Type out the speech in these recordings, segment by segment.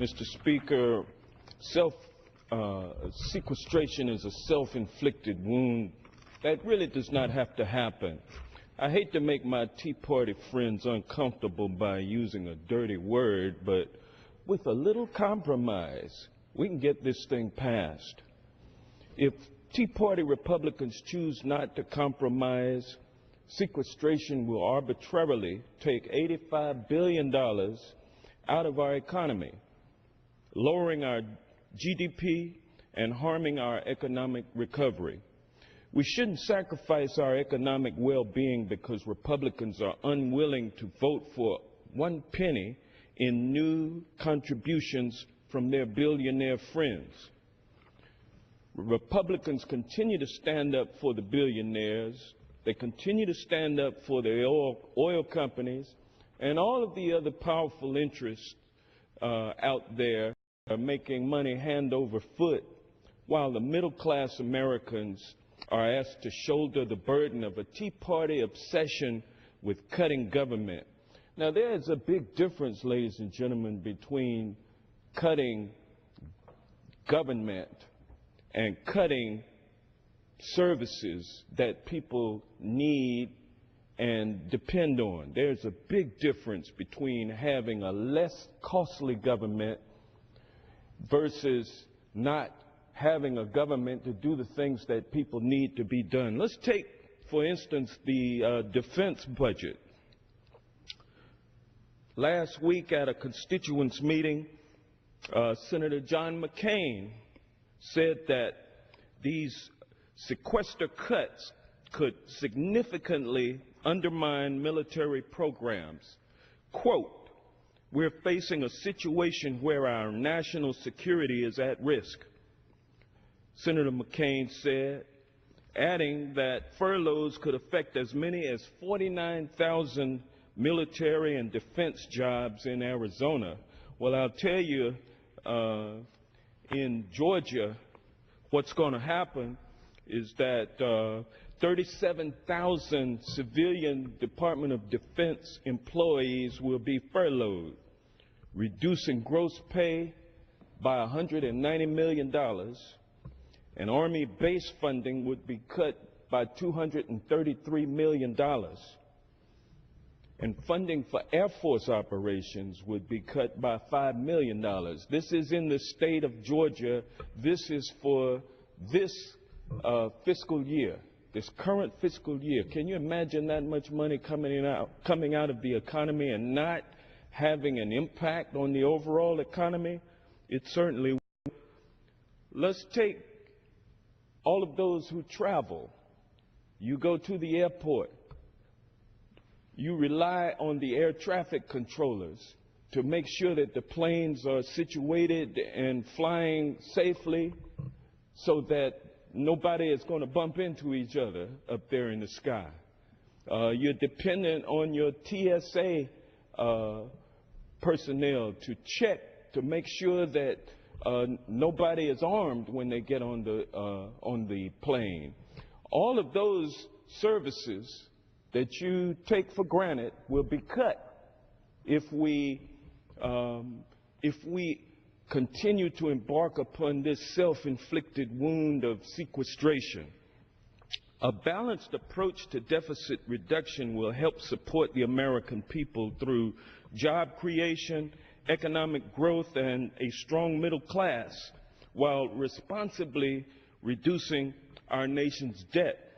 Mr. Speaker, sequestration is a self-inflicted wound that really does not have to happen. I hate to make my Tea Party friends uncomfortable by using a dirty word, but with a little compromise, we can get this thing passed. If Tea Party Republicans choose not to compromise, sequestration will arbitrarily take $85 billion out of our economy, lowering our GDP and harming our economic recovery. We shouldn't sacrifice our economic well-being because Republicans are unwilling to vote for one penny in new contributions from their billionaire friends. Republicans continue to stand up for the billionaires. They continue to stand up for the oil companies and all of the other powerful interests out there are making money hand over foot, while the middle-class Americans are asked to shoulder the burden of a Tea Party obsession with cutting government. Now, there is a big difference, ladies and gentlemen, between cutting government and cutting services that people need and depend on. There's a big difference between having a less costly government versus not having a government to do the things that people need to be done. Let's take, for instance, the defense budget. Last week at a constituents meeting, Senator John McCain said that these sequester cuts could significantly undermine military programs. Quote, "We're facing a situation where our national security is at risk," Senator McCain said, adding that furloughs could affect as many as 49,000 military and defense jobs in Arizona. Well, I'll tell you, in Georgia, what's going to happen is that 37,000 civilian Department of Defense employees will be furloughed, reducing gross pay by $190 million, and Army base funding would be cut by $233 million, and funding for Air Force operations would be cut by $5 million. This is in the state of Georgia. This is for this fiscal year, this current fiscal year. Can you imagine that much money coming out of the economy and not having an impact on the overall economy? It certainly will. Let's take all of those who travel. You go to the airport. You rely on the air traffic controllers to make sure that the planes are situated and flying safely so that nobody is going to bump into each other up there in the sky. You're dependent on your TSA personnel to check to make sure that nobody is armed when they get on the plane. All of those services that you take for granted will be cut if we continue to embark upon this self-inflicted wound of sequestration. A balanced approach to deficit reduction will help support the American people through job creation, economic growth, and a strong middle class, while responsibly reducing our nation's debt.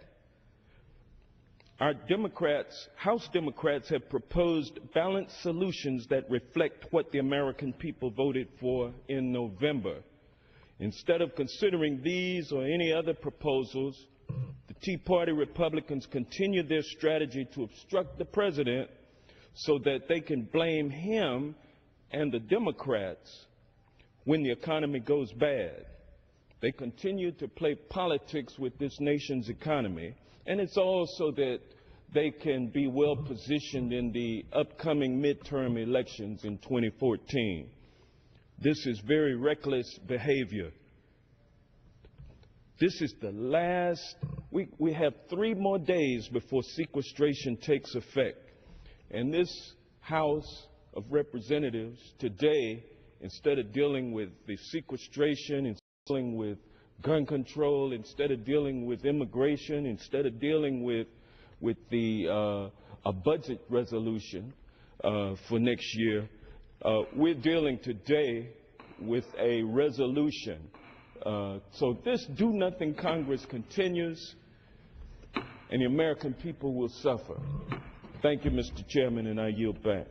Our House Democrats have proposed balanced solutions that reflect what the American people voted for in November. Instead of considering these or any other proposals, the Tea Party Republicans continue their strategy to obstruct the president so that they can blame him and the Democrats when the economy goes bad. They continue to play politics with this nation's economy, and it's also that they can be well positioned in the upcoming midterm elections in 2014. This is very reckless behavior. This is the last, we have 3 more days before sequestration takes effect. And this House of Representatives today instead of dealing with the sequestration, instead of dealing with gun control, instead of dealing with immigration, instead of dealing with a budget resolution for next year, we're dealing today with a resolution. So this do-nothing Congress continues, and the American people will suffer. Thank you, Mr. Chairman, and I yield back.